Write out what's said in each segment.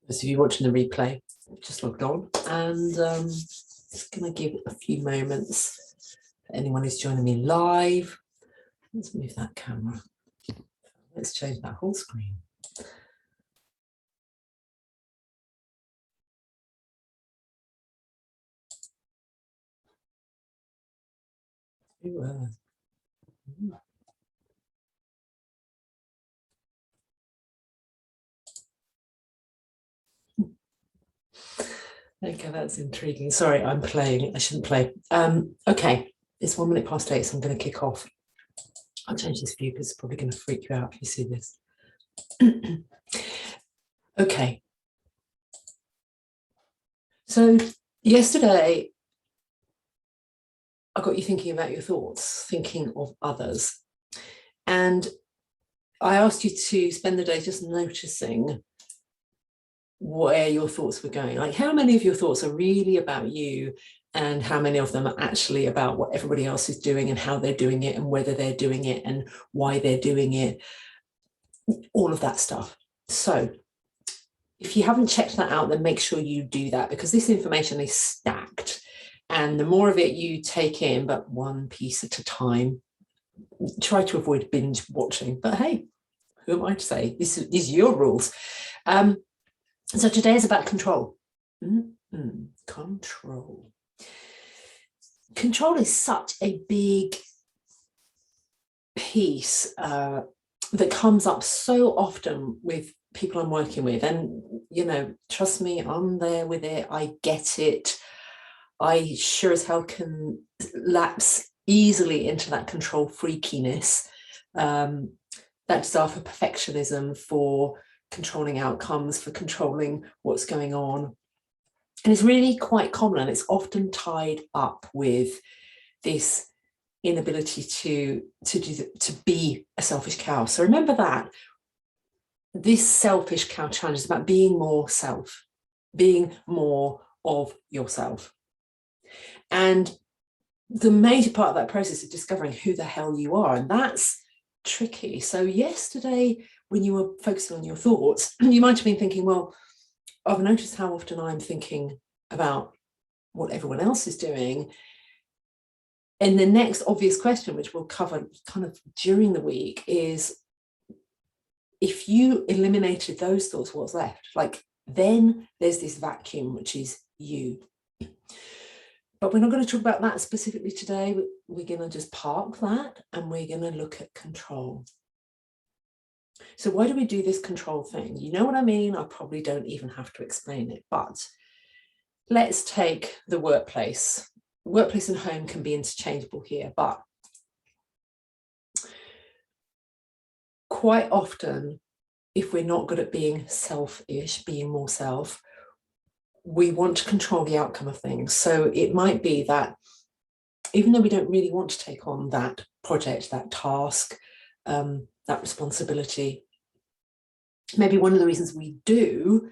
Those of you watching the replay, just logged on, and just going to give a few moments for anyone who's joining me live. Let's move that camera. Let's change that whole screen. Okay, that's intriguing. Sorry, I'm playing. I shouldn't play. Okay, it's 1 minute past 8, so I'm going to kick off. I'll change this view because it's probably going to freak you out if you see this. Okay. So yesterday, I got you thinking about your thoughts, thinking of others. And I asked you to spend the day just noticing where your thoughts were going. Like, how many of your thoughts are really about you, and how many of them are actually about what everybody else is doing and how they're doing it and whether they're doing it and why they're doing it, all of that stuff. So if you haven't checked that out, then make sure you do that, because this information is stacked. And the more of it you take in, but one piece at a time, try to avoid binge watching. But hey, who am I to say? These are your rules. So today is about control. Control. Control is such a big piece that comes up so often with people I'm working with. And, you know, trust me, I'm there with it. I get it. I sure as hell can lapse easily into that control freakiness, that desire for perfectionism, for controlling outcomes, for controlling what's going on. And it's really quite common, and it's often tied up with this inability to be a selfish cow. So remember that this selfish cow challenge is about being more self, being more of yourself. And the major part of that process is discovering who the hell you are, and that's tricky. So yesterday, when you were focusing on your thoughts, you might have been thinking, well, I've noticed how often I'm thinking about what everyone else is doing. And the next obvious question, which we'll cover kind of during the week, is if you eliminated those thoughts, what's left? Like, then there's this vacuum, which is you. But we're not going to talk about that specifically today. We're going to just park that, and we're going to look at control. So why do we do this control thing? You know what I mean? I probably don't even have to explain it, but let's take the workplace. Workplace and home can be interchangeable here, but quite often, if we're not good at being selfish, being more self, we want to control the outcome of things. So it might be that even though we don't really want to take on that project, that task, that responsibility, maybe one of the reasons we do,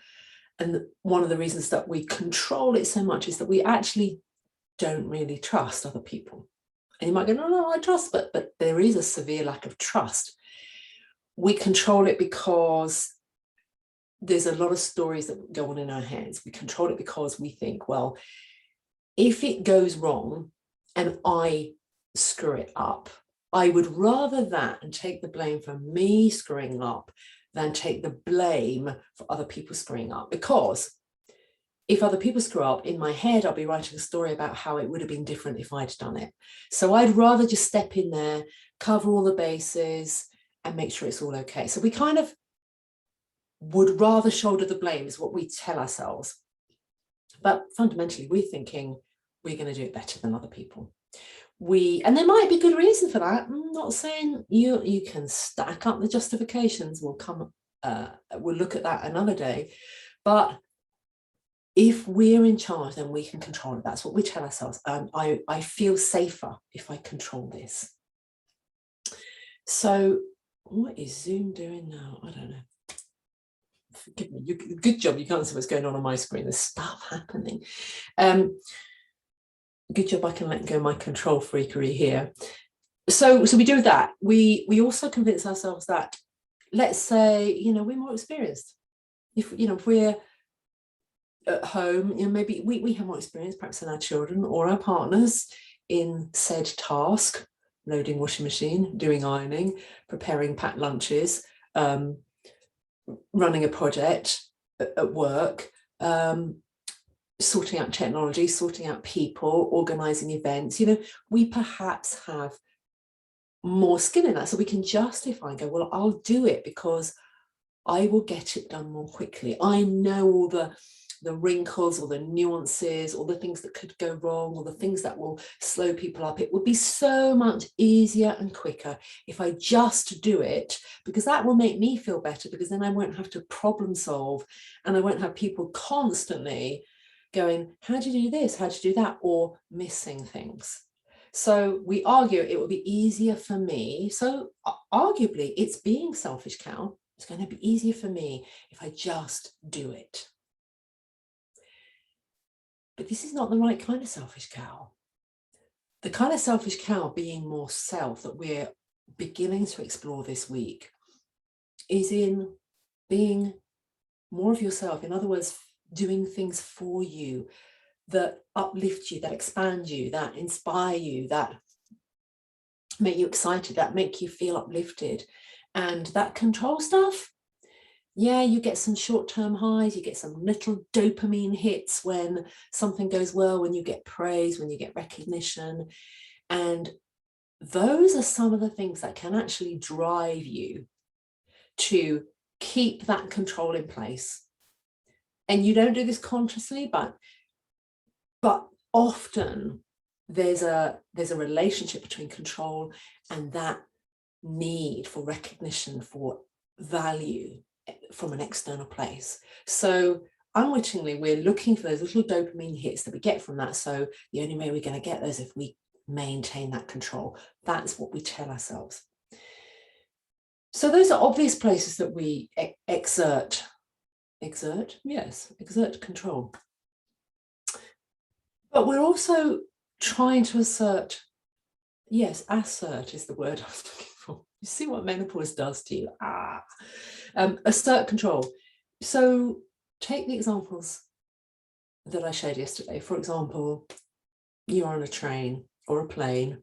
and one of the reasons that we control it so much, is that we actually don't really trust other people. And you might go, no, I trust, but there is a severe lack of trust. We control it because there's a lot of stories that go on in our heads. We control it because we think, well, if it goes wrong and I screw it up, I would rather that and take the blame for me screwing up than take the blame for other people screwing up. Because if other people screw up, in my head, I'll be writing a story about how it would have been different if I'd done it. So I'd rather just step in there, cover all the bases, and make sure it's all okay. So we kind of would rather shoulder the blame, is what we tell ourselves. But fundamentally, we're thinking we're going to do it better than other people. And there might be good reason for that. I'm not saying you can stack up the justifications. We'll look at that another day. But if we're in charge, then we can control it. That's what we tell ourselves. I feel safer if I control this. So what is Zoom doing now? I don't know. Forgive me. Good job. You can't see what's going on my screen. There's stuff happening. Good job. I can let go of my control freakery here. So we do that. We also convince ourselves that, let's say, we're more experienced. If we're at home, maybe we have more experience perhaps than our children or our partners in said task: loading washing machine, doing ironing, preparing packed lunches, running a project at work, sorting out technology, sorting out people, organizing events. We perhaps have more skin in that, so we can justify and go, well, I'll do it because I will get it done more quickly. I know all the wrinkles or the nuances or the things that could go wrong or the things that will slow people up. It would be so much easier and quicker if I just do it, because that will make me feel better, because then I won't have to problem solve and I won't have people constantly going, how do you do this? How do you do that? Or missing things. So we argue it would be easier for me. So arguably it's being selfish, Cal. It's going to be easier for me if I just do it. But this is not the right kind of selfish cow. The kind of selfish cow, being more self, that we're beginning to explore this week, is in being more of yourself. In other words, doing things for you that uplift you, that expand you, that inspire you, that make you excited, that make you feel uplifted. And that control stuff, yeah, you get some short-term highs, you get some little dopamine hits when something goes well, when you get praise, when you get recognition. And those are some of the things that can actually drive you to keep that control in place. And you don't do this consciously, but often there's a relationship between control and that need for recognition, for value from an external place. So unwittingly, we're looking for those little dopamine hits that we get from that. So the only way we're going to get those if we maintain that control. That's what we tell ourselves. So those are obvious places that we exert control. But we're also trying to assert is the word I was looking for. You see what menopause does to you. Assert control. So take the examples that I showed yesterday. For example, you're on a train or a plane,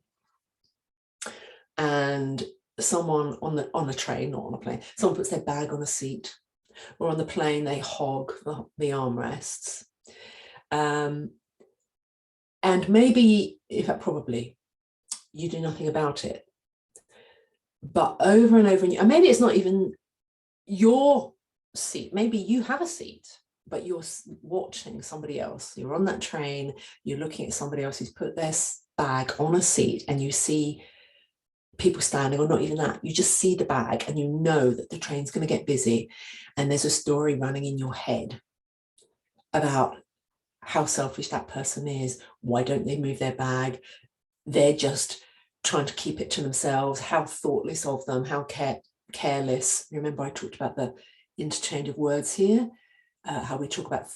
and someone on a train, not on a plane, someone puts their bag on a seat, or on the plane they hog the armrests. And maybe, in fact, probably, you do nothing about it. But over and over, and maybe it's not even your seat. Maybe you have a seat, but you're watching somebody else. You're on that train, you're looking at somebody else who's put their bag on a seat, and you see people standing, or not even that, you just see the bag and you know that the train's going to get busy, and there's a story running in your head about how selfish that person is. Why don't they move their bag? They're just trying to keep it to themselves. How thoughtless of them, how careless. Remember, I talked about the interchange of words here, how we talk about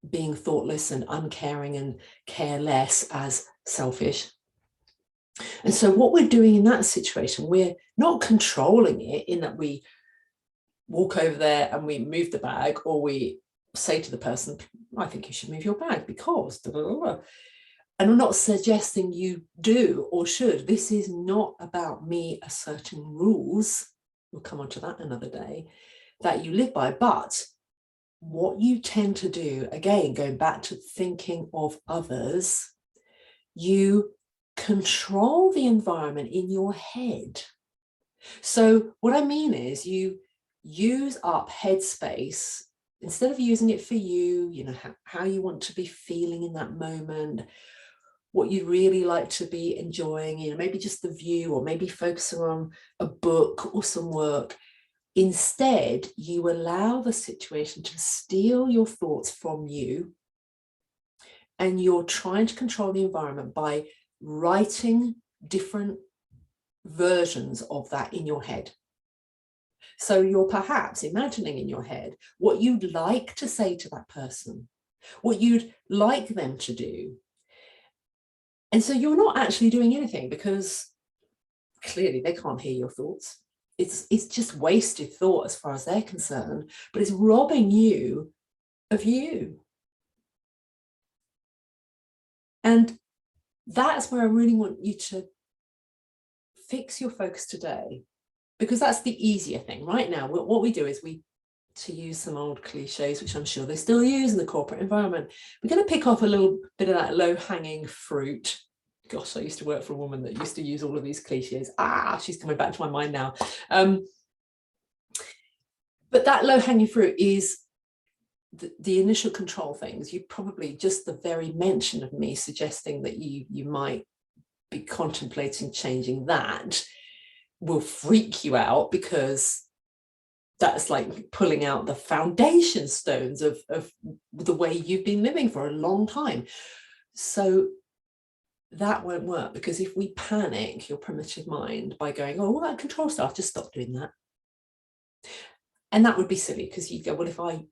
being thoughtless and uncaring and careless as selfish. And so what we're doing in that situation, we're not controlling it in that we walk over there and we move the bag, or we say to the person, I think you should move your bag because blah, blah, blah. And I'm not suggesting you do or should. This is not about me asserting rules, we'll come on to that another day, that you live by. But what you tend to do, again, going back to thinking of others, you control the environment in your head. So what I mean is, you use up headspace instead of using it for you, how you want to be feeling in that moment, what you'd really like to be enjoying, maybe just the view, or maybe focusing on a book or some work. Instead, you allow the situation to steal your thoughts from you, and you're trying to control the environment by writing different versions of that in your head. So you're perhaps imagining in your head what you'd like to say to that person, what you'd like them to do. And so you're not actually doing anything, because clearly they can't hear your thoughts. It's just wasted thought as far as they're concerned, but it's robbing you of you. And that's where I really want you to fix your focus today, because that's the easier thing. Right now, what we do is to use some old cliches, which I'm sure they still use in the corporate environment, we're going to pick off a little bit of that low-hanging fruit. Gosh, I used to work for a woman that used to use all of these cliches. She's coming back to my mind now. But that low-hanging fruit is the initial control things. You probably, just the very mention of me suggesting that you might be contemplating changing that will freak you out, because that's like pulling out the foundation stones of the way you've been living for a long time. So that won't work, because if we panic your primitive mind by going, oh, all that control stuff, just stop doing that. And that would be silly, because you go, well, if I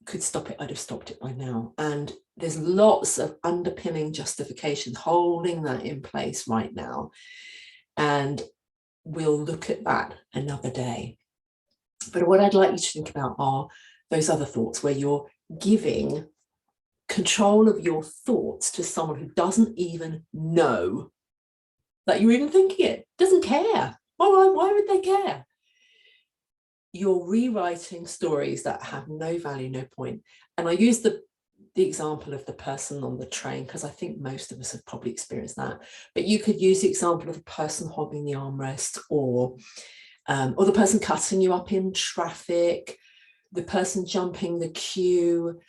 could stop it, I'd have stopped it by now. And there's lots of underpinning justifications holding that in place right now. And we'll look at that another day. But what I'd like you to think about are those other thoughts where you're giving control of your thoughts to someone who doesn't even know that you're even thinking it, doesn't care. Why would they care? You're rewriting stories that have no value, no point. And I use the example of the person on the train, because I think most of us have probably experienced that. But you could use the example of the person holding the armrest, or the person cutting you up in traffic, the person jumping the queue,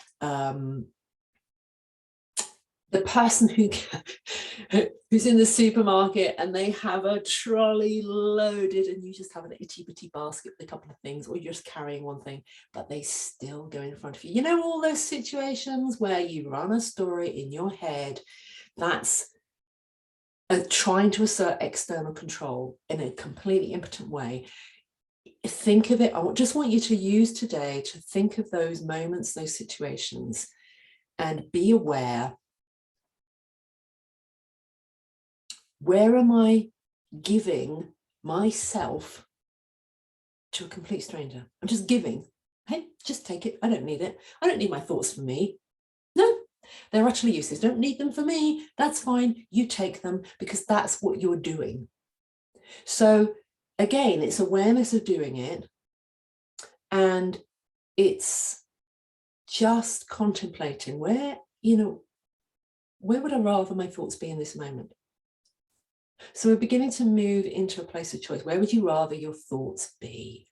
the person who's in the supermarket and they have a trolley loaded and you just have an itty bitty basket with a couple of things, or you're just carrying one thing, but they still go in front of you. You know, all those situations where you run a story in your head that's trying to assert external control in a completely impotent way. Think of it. I just want you to use today to think of those moments, those situations, and be aware. Where am I giving myself to a complete stranger? I'm just giving. Hey, just take it. I don't need it. I don't need my thoughts for me. No, they're utterly useless. Don't need them for me. That's fine. You take them, because that's what you're doing. So again, it's awareness of doing it. And it's just contemplating where would I rather my thoughts be in this moment? So we're beginning to move into a place of choice. Where would you rather your thoughts be?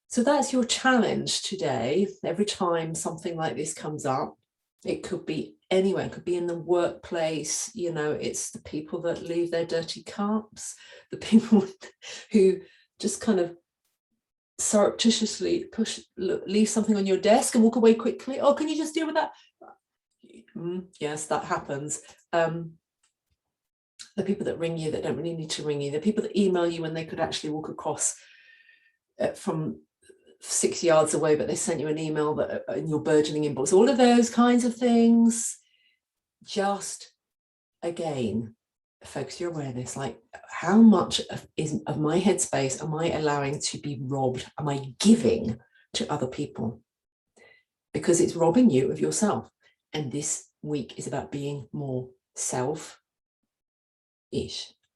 So that's your challenge today. Every time something like this comes up, it could be anywhere. It could be in the workplace. It's the people that leave their dirty cups, the people who just kind of surreptitiously leave something on your desk and walk away quickly. Oh, can you just deal with that? Yes, that happens. The people that ring you that don't really need to ring you, the people that email you when they could actually walk across from 6 yards away, but they sent you an email that in your burgeoning inbox, all of those kinds of things. Just again, focus your awareness, like how much of my headspace am I allowing to be robbed? Am I giving to other people? Because it's robbing you of yourself. And this week is about being more self-ish,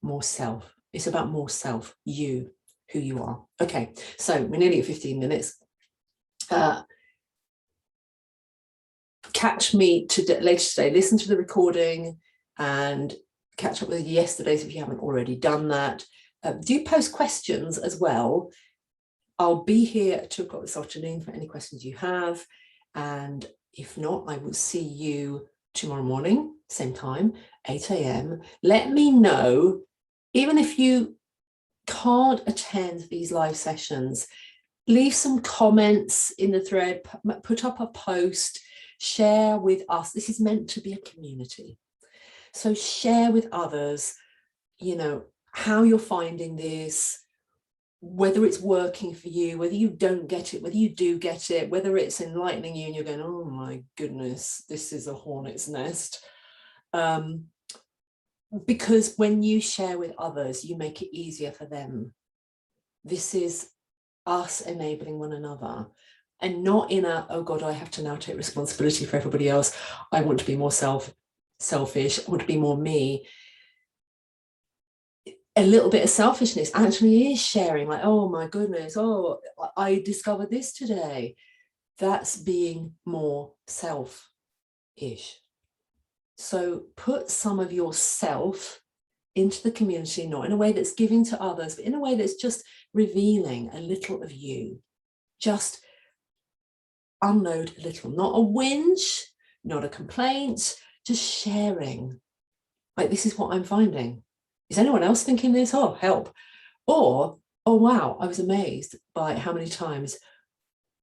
more self. It's about more self, you, who you are. Okay, so we're nearly at 15 minutes. Catch me later today. Listen to the recording and catch up with yesterday's if you haven't already done that. Do post questions as well. I'll be here at 2 o'clock this afternoon for any questions you have. And if not, I will see you tomorrow morning, same time, 8 a.m. Let me know, even if you can't attend these live sessions, leave some comments in the thread, put up a post, share with us. This is meant to be a community. So share with others, how you're finding this, whether it's working for you, whether you don't get it, whether you do get it, whether it's enlightening you and you're going, oh my goodness, this is a hornet's nest. Because when you share with others, you make it easier for them. This is us enabling one another, and not in a, oh God, I have to now take responsibility for everybody else. I want to be more self. selfish, I want to be more me. A little bit of selfishness actually is sharing, like, oh my goodness, oh, I discovered this today. That's being more self-ish. So put some of yourself into the community, not in a way that's giving to others, but in a way that's just revealing a little of you. Just unload a little, not a whinge, not a complaint, just sharing. Like, this is what I'm finding. Is anyone else thinking this? Oh, help. Or, oh, wow, I was amazed by how many times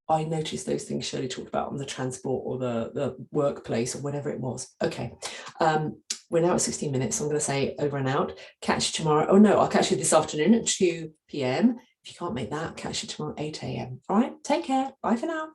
I noticed those things Shirley talked about on the transport or the workplace or whatever it was. Okay. We're now at 16 minutes, so I'm going to say over and out. Catch you tomorrow. Oh, no, I'll catch you this afternoon at 2 p.m. If you can't make that, catch you tomorrow at 8 a.m. All right, take care. Bye for now.